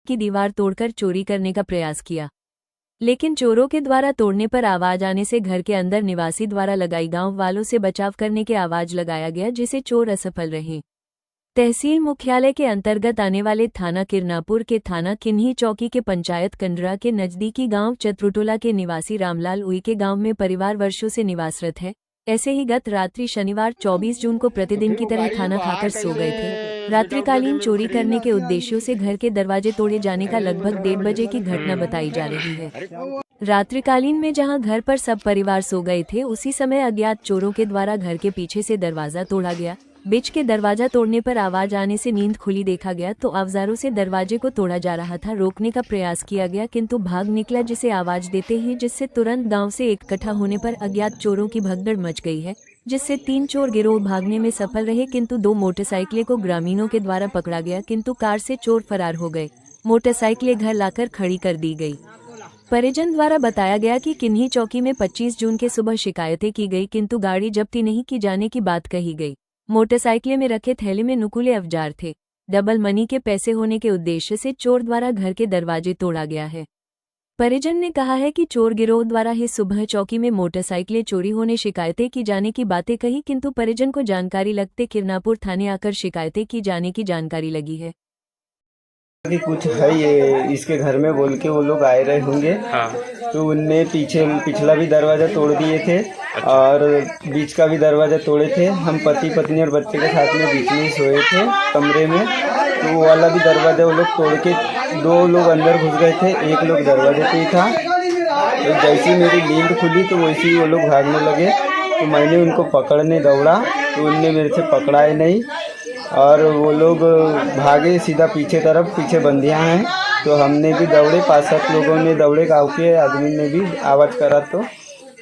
की दीवार तोड़कर चोरी करने का प्रयास किया, लेकिन चोरों के द्वारा तोड़ने पर आवाज आने से घर के अंदर निवासी द्वारा लगाई गांव वालों से बचाव करने के आवाज लगाया गया, जिसे चोर असफल रहे। तहसील मुख्यालय के अंतर्गत आने वाले थाना किरनापुर के थाना किन्ही चौकी के पंचायत कंडरा के नजदीकी गांव चतुरटोला के निवासी रामलाल उई के गांव में परिवार वर्षों से निवासरत है। ऐसे ही गत रात्रि शनिवार 24 जून को प्रतिदिन की तरह खाना खाकर सो गए थे। रात्रिकालीन चोरी करने के उद्देश्यों से घर के दरवाजे तोड़े जाने का लगभग 1:30 बजे की घटना बताई जा रही है। रात्रिकालीन में जहां घर पर सब परिवार सो गए थे, उसी समय अज्ञात चोरों के द्वारा घर के पीछे से दरवाजा तोड़ा गया। बीच के दरवाजा तोड़ने पर आवाज आने से नींद खुली देखा गया तो औजारों से दरवाजे को तोड़ा जा रहा था। रोकने का प्रयास किया गया किंतु भाग निकला, जिसे आवाज देते ही जिससे तुरंत गांव से इकट्ठा होने पर अज्ञात चोरों की भगदड़ मच गई है, जिससे 3 चोर गिरोह भागने में सफल रहे किंतु 2 मोटरसाइकिलें को ग्रामीणों के द्वारा पकड़ा गया किंतु कार से चोर फरार हो गए। मोटरसाइकिलें घर लाकर खड़ी कर दी गई। परिजन द्वारा बताया गया कि किन्ही चौकी में 25 जून के सुबह शिकायतें की गई किंतु गाड़ी जब्ती नहीं की जाने की बात कही गई। मोटरसाइकिलें में रखे थैले में नुकीले औजार थे। डबल मनी के पैसे होने के उद्देश्य से चोर द्वारा घर के दरवाजे तोड़ा गया है। परिजन ने कहा है कि चोर गिरोह द्वारा ही सुबह चौकी में मोटरसाइकिलें चोरी होने शिकायतें की जाने की बातें कही किंतु परिजन को जानकारी लगते किरनापुर थाने आकर शिकायतें की जाने की जानकारी लगी है कि कुछ है ये इसके घर में बोल के वो लोग आए रहे होंगे। हाँ। तो उनने पिछला भी दरवाजा तोड़ दिए थे और बीच का भी दरवाजा तोड़े थे। हम पति पत्नी और बच्चे के साथ में बीच में सोए थे कमरे में, तो वो वाला भी दरवाजा वो लोग तोड़ के 2 लोग अंदर घुस गए थे, 1 लोग दरवाजे पे ही था। तो जैसी मेरी नींद खुली तो वैसे ही वो लोग भागने लगे, तो मैंने उनको पकड़ने दौड़ा तो उनने मेरे से पकड़ाए नहीं और वो लोग भागे सीधा पीछे तरफ। पीछे बंदियां हैं तो हमने भी दौड़े, 5-7 लोगों ने दौड़े, गाँव के आदमी ने भी आवाज़ करा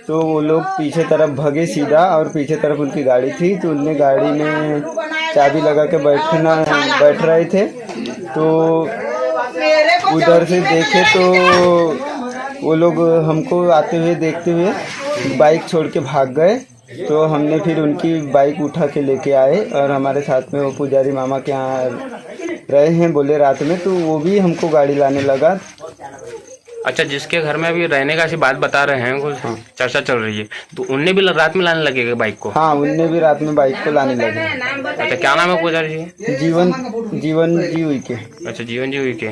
तो वो लोग पीछे तरफ भागे सीधा और पीछे तरफ उनकी गाड़ी थी तो उनने गाड़ी में चाबी लगा के बैठ रहे थे। तो उधर से देखे तो वो लोग हमको आते हुए देखते हुए बाइक छोड़ के भाग गए। तो हमने फिर उनकी बाइक उठा के लेके आए और हमारे साथ में वो पुजारी मामा के यहाँ रहे हैं बोले रात में, तो वो भी हमको गाड़ी लाने लगा। अच्छा, जिसके घर में अभी रहने का ऐसी बात बता रहे हैं, कुछ चर्चा चल रही है, तो उनने भी रात में लाने लगेगा बाइक को? हाँ, उनने भी रात में बाइक को लाने लगे। अच्छा, क्या नाम है पुजारी जी? जीवन जी हुई के। अच्छा, जीवन जी हुई के।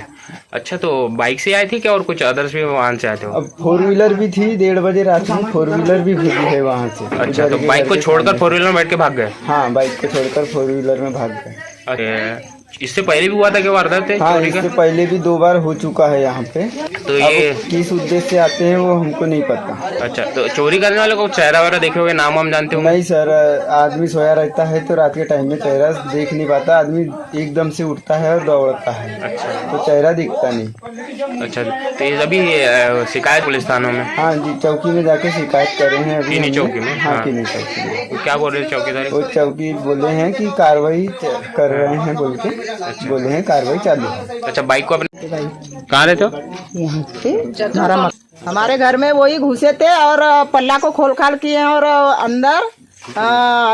अच्छा, तो बाइक से आए थे क्या और कुछ अदर्स भी वाहन से आए थे? अब 4 व्हीलर भी थी, 1:30 बजे रात में 4 व्हीलर भी भेजी है वहाँ से। अच्छा, तो बाइक को छोड़कर 4 व्हीलर में बैठ के भाग गए? हाँ, बाइक को छोड़कर 4 व्हीलर में भाग गए। अरे, इससे पहले भी हुआ था क्या वारदात? हाँ, इससे पहले भी 2 बार हो चुका है यहाँ पे। तो ये किस उद्देश्य से आते हैं वो हमको नहीं पता। अच्छा, तो चोरी करने वाले को चेहरा वगैरह देखे होंगे, नाम वाम जानते होंगे? नहीं सर, आदमी सोया रहता है तो रात के टाइम में चेहरा देख नहीं पाता, आदमी एकदम से उठता है और दौड़ता है। अच्छा, तो चेहरा दिखता नहीं। अच्छा, तो ये अभी शिकायत पुलिस थानों में? हाँ जी, चौकी में जाके शिकायत करे हैं अभी। किन्ही चौकी में? हाँ, किन्ही चौकी में। तो क्या बोल रहे चौकीदार? वो चौकी बोले हैं कि कार्रवाई कर रहे हैं बोल के। अच्छा। बोले हैं कार्रवाई चालू है। अच्छा, बाइक को अपने कहाँ रहते हो? यहाँ पे हमारे घर में वही घुसे थे और पल्ला को खोल खाल किए और अंदर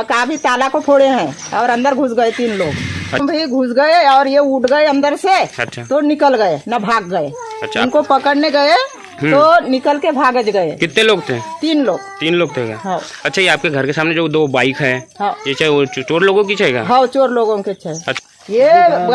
का भी ताला को फोड़े हैं और अंदर घुस गए 3 लोग। अच्छा। भाई घुस गए और ये उठ गए अंदर से। अच्छा। तो निकल गए, न भाग गए। अच्छा। उनको पकड़ने गए तो निकल के भाग गए। कितने लोग थे? 3 लोग। 3 लोग थे क्या? हाँ। अच्छा, ये आपके घर के सामने जो 2 बाइक है, हाँ। ये चाहे चोर लोगों की चाहिए? हाँ, चोर लोगों के चाहिए। अच्छा। ये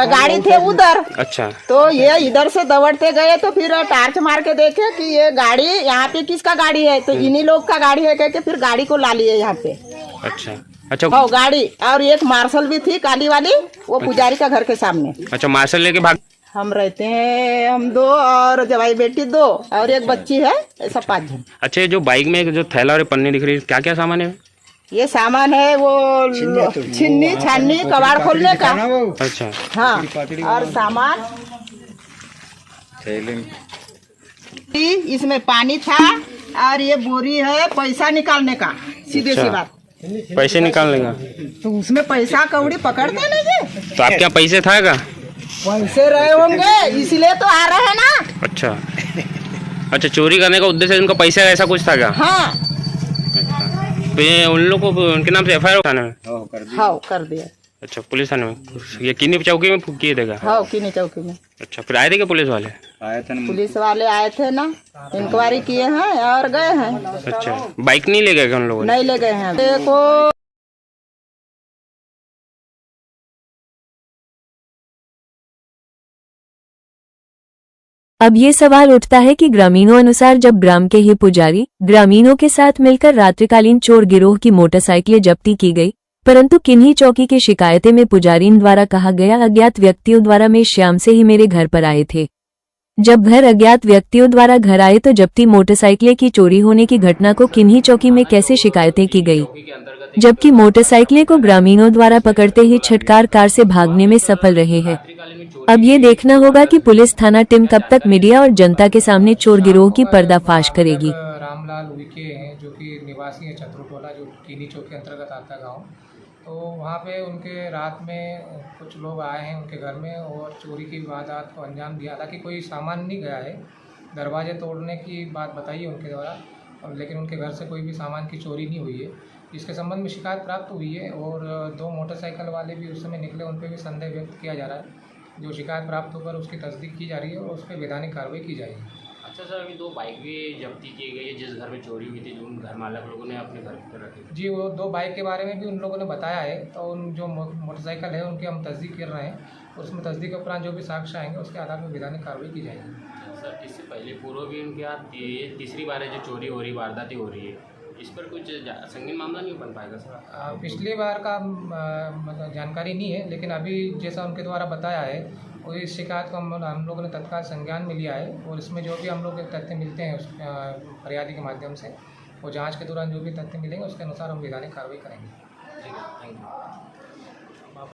गाड़ी थे उधर। अच्छा। तो ये इधर से दौड़ते गए तो फिर टार्च मार के देखे कि ये गाड़ी यहाँ पे किसका गाड़ी है, तो इन्हीं लोग का गाड़ी है कह के फिर गाड़ी को ला लिए यहाँ पे। अच्छा। अच्छा, हाँ, गाड़ी और एक मार्शल भी थी काली वाली, वो पुजारी का घर के सामने। अच्छा, मार्शल लेके भाग? हम रहते हैं, हम 2 और जवाई बेटी 2 और एक बच्ची है, ऐसा 5 जन। अच्छा, जो बाइक में जो थैला और पन्नी दिख रही है, क्या क्या सामान है? ये सामान है वो छिन्नी छाननी कबाड़ खोलने का। अच्छा। हाँ, और सामान इसमें पानी था और ये बोरी है पैसा निकालने का। सीधे सी बात, पैसे निकालने का। तो उसमें पैसा कौड़ी पकड़ते नहीं। तो आप क्या पैसे था क्या? पैसे रहे होंगे इसलिए तो आ रहे हैं ना। अच्छा। अच्छा, चोरी करने का उद्देश्य उनका पैसा ऐसा कुछ था क्या? हाँ। तो ये उन लोग को उनके नाम से FIR थाने में? हाँ, कर दिया। अच्छा पुलिस थाने में ये किन्नी चौकी में किए थे क्या? हाँ किन्नी चौकी में। अच्छा फिर आए थे क्या पुलिस वाले? पुलिस वाले आए थे ना, इंक्वायरी किए हैं और गए हैं। अच्छा बाइक नहीं ले गए क्या उन लोगों ने? नहीं ले गए हैं। देखो अब ये सवाल उठता है कि ग्रामीणों अनुसार जब ग्राम के ही पुजारी ग्रामीणों के साथ मिलकर रात्रिकालीन चोर गिरोह की मोटरसाइकिलें जब्ती की गई, परंतु किन्ही चौकी की शिकायतें में पुजारीन द्वारा कहा गया अज्ञात व्यक्तियों द्वारा मैं शाम से ही मेरे घर पर आए थे। जब घर अज्ञात व्यक्तियों द्वारा घर आए तो जब्ती मोटरसाइकिलें की चोरी होने की घटना को किन्ही चौकी में कैसे शिकायतें की गई, जबकि मोटरसाइकिलें को ग्रामीणों द्वारा पकड़ते ही छटकार कार से भागने में सफल रहे हैं। अब ये देखना होगा कि पुलिस थाना टीम कब तक मीडिया और जनता के सामने चोर गिरोह की पर्दाफाश करेगी। रामलाल उइके हैं जो कि निवासी है चतुरटोला, जो किन्ही चौक के अंतर्गत आता है गाँव। तो वहाँ पे उनके रात में कुछ लोग आए हैं उनके घर में और चोरी की वारदात को अंजाम दिया। हालांकि कोई सामान नहीं गया है, दरवाजे तोड़ने की बात बताई है उनके द्वारा, और लेकिन उनके घर से कोई भी सामान की चोरी नहीं हुई है। इसके संबंध में शिकायत प्राप्त हुई है और 2 मोटरसाइकिल वाले भी उस समय निकले, उन पर भी संदेह व्यक्त किया जा रहा है। जो शिकायत प्राप्त होकर उसकी तस्दीक की जा रही है और उस पर वैधानिक कार्रवाई की जाएगी। अच्छा सर अभी 2 बाइक भी जब्ती की गई है जिस घर में चोरी हुई थी, जो उन घर मालक लोगों ने अपने घर पर रखी थी। जी वो 2 बाइक के बारे में भी उन लोगों ने बताया है। तो उन जो मोटरसाइकिल है उनकी हम तस्दीक कर रहे हैं और उसमें तस्दीक के उपरांत जो भी साक्ष्य आएंगे उसके आधार पर वैधानिक कार्रवाई की जाएगी। सर इससे पहले पूर्व भी उनके यहाँ ये तीसरी बार है जो चोरी हो रही वारदातें हो रही है, इस पर कुछ संगीन मामला नहीं बन पाएगा सर? पिछली बार का मतलब जानकारी नहीं है, लेकिन अभी जैसा उनके द्वारा बताया है और इस शिकायत को हम लोगों ने तत्काल संज्ञान में लिया है और इसमें जो भी हम लोग तथ्य मिलते हैं उस फरियादी के माध्यम से वो जांच के दौरान जो भी तथ्य मिलेंगे उसके अनुसार हम वैधानिक कार्रवाई करेंगे। ठीक है, थैंक यू।